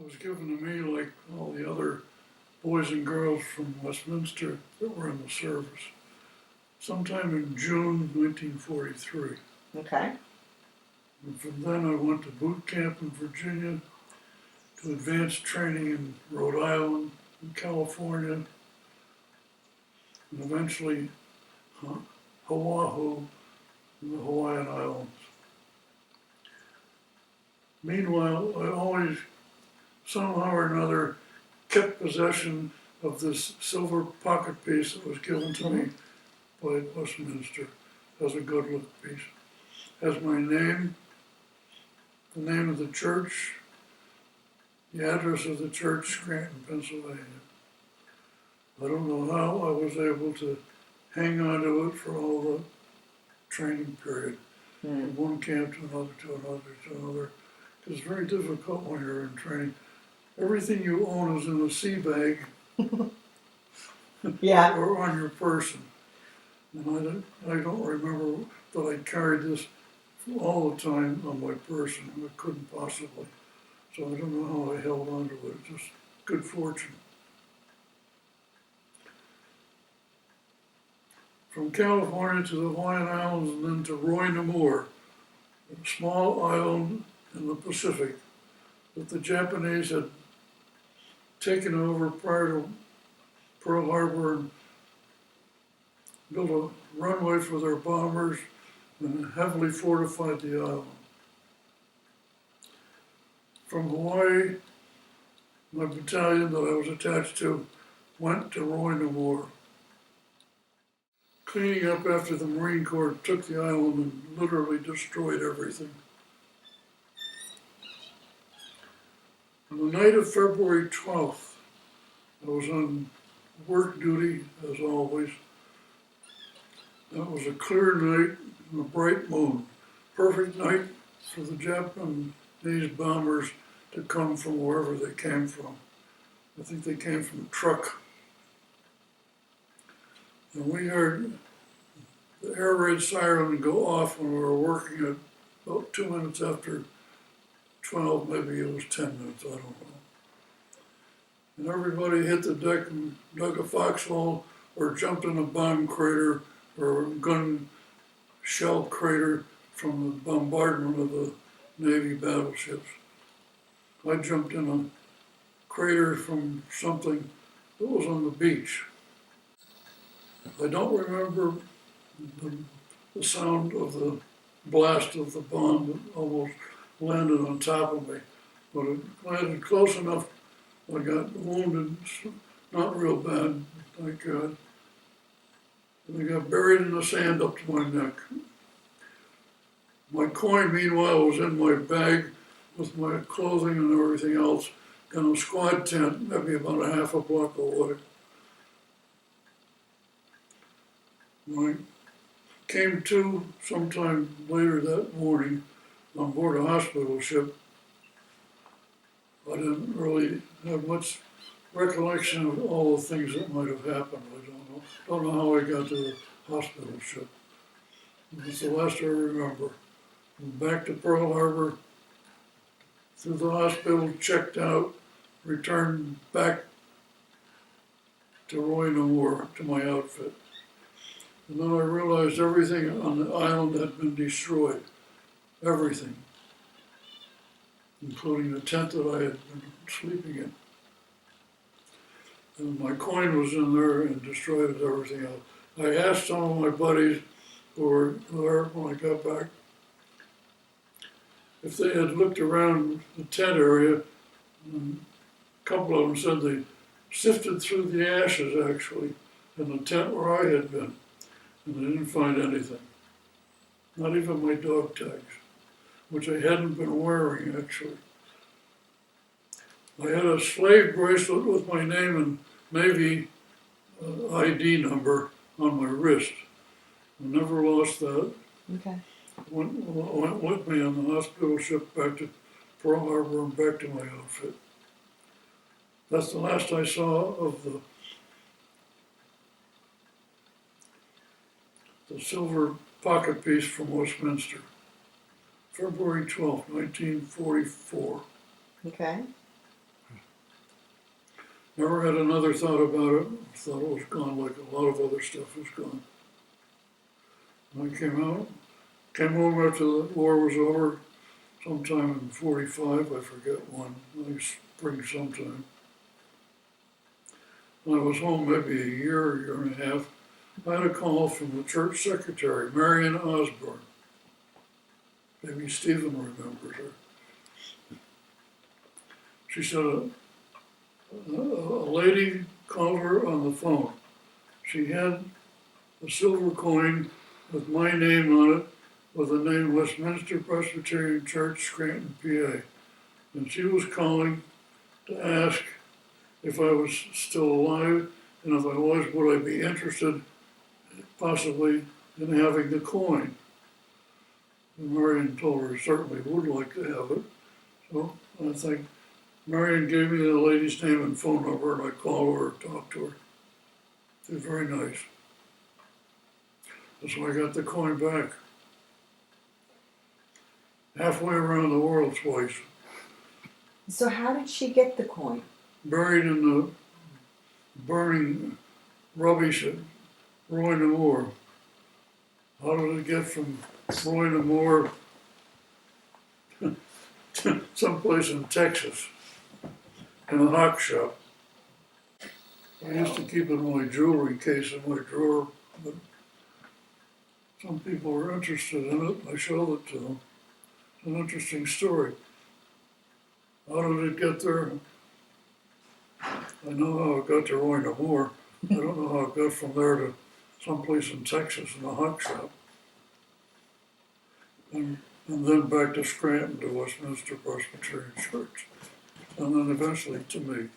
was given to me like all the other boys and girls from Westminster that were in the service, sometime in June 1943. Okay. And from then I went to boot camp in Virginia, to advanced training in Rhode Island, in California, and eventually Oahu and the Hawaiian Islands. Meanwhile, I always, somehow or another, kept possession of this silver pocket piece that was given to me by Westminster as a good look piece. Has my name, the name of the church, the address of the church, Scranton, Pennsylvania. I don't know how I was able to hang on to it for all the training period, from one camp to another, to another, to another. It's very difficult when you're in training. Everything you own is in a sea bag Yeah. or on your person. And I don't remember that I carried this all the time on my person. I couldn't possibly. So I don't know how I held on to it. Just good fortune. From California to the Hawaiian Islands and then to Roi Namur, a small island in the Pacific that the Japanese had taken over prior to Pearl Harbor and built a runway for their bombers and heavily fortified the island. From Hawaii, my battalion that I was attached to went to Roi Namur. Cleaning up after the Marine Corps took the island and literally destroyed everything. On the night of February 12th, I was on work duty, as always. That was a clear night and a bright moon. Perfect night for the Japanese bombers to come from wherever they came from. I think they came from Truk. And we heard the air raid siren go off when we were working at about 2 minutes after 12, maybe it was 10 minutes, I don't know. And everybody hit the deck and dug a foxhole or jumped in a bomb crater or a gun shell crater from the bombardment of the Navy battleships. I jumped in a crater from something that was on the beach. I don't remember the sound of the blast of the bomb that almost landed on top of me, but it landed close enough. I got wounded, not real bad, thank God. And I got buried in the sand up to my neck. My coin, meanwhile, was in my bag with my clothing and everything else in a squad tent, maybe about a half a block away. When I came to sometime later that morning on board a hospital ship, I didn't really have much recollection of all the things that might have happened. I don't know how I got to the hospital ship. It's the last I remember. Back to Pearl Harbor, through the hospital, checked out, returned back to Roi Namur, to my outfit. And then I realized everything on the island had been destroyed. Everything. Including the tent that I had been sleeping in. And my coin was in there and destroyed everything else. I asked some of my buddies who were there when I got back if they had looked around the tent area, and a couple of them said they sifted through the ashes actually in the tent where I had been, and they didn't find anything. Not even my dog tags, which I hadn't been wearing actually. I had a slave bracelet with my name and Navy ID number on my wrist. I never lost that. Okay. Went with me on the hospital ship back to Pearl Harbor and back to my outfit. That's the last I saw of the silver pocket piece from Westminster. February 12th, 1944. Okay. Never had another thought about it. Thought it was gone like a lot of other stuff was gone. And I came home after the war was over, sometime in 45, I forget when, like spring sometime. When I was home maybe a year and a half, I had a call from the church secretary, Marion Osborne. Maybe Stephen remembers her. She said a lady called her on the phone. She had a silver coin with my name on it, with the name Westminster Presbyterian Church, Scranton, PA. And she was calling to ask if I was still alive, and if I was, would I be interested, possibly, in having the coin. And Marion told her certainly would like to have it. So I think Marion gave me the lady's name and phone number, and I called her and talked to her. She was very nice. So I got the coin back. Halfway around the world twice. So how did she get the coin? Buried in the burning rubbish at Roi Namur. How did it get from Roi Namur to someplace in Texas in a hock shop? I used to keep it in my jewelry case in my drawer, but some people were interested in it. I showed it to them. It's an interesting story. How did it get there? I know how it got to Roi Namur. I don't know how it got from there to someplace in Texas in a hock shop. And then back to Scranton to Westminster Presbyterian Church. And then eventually to me.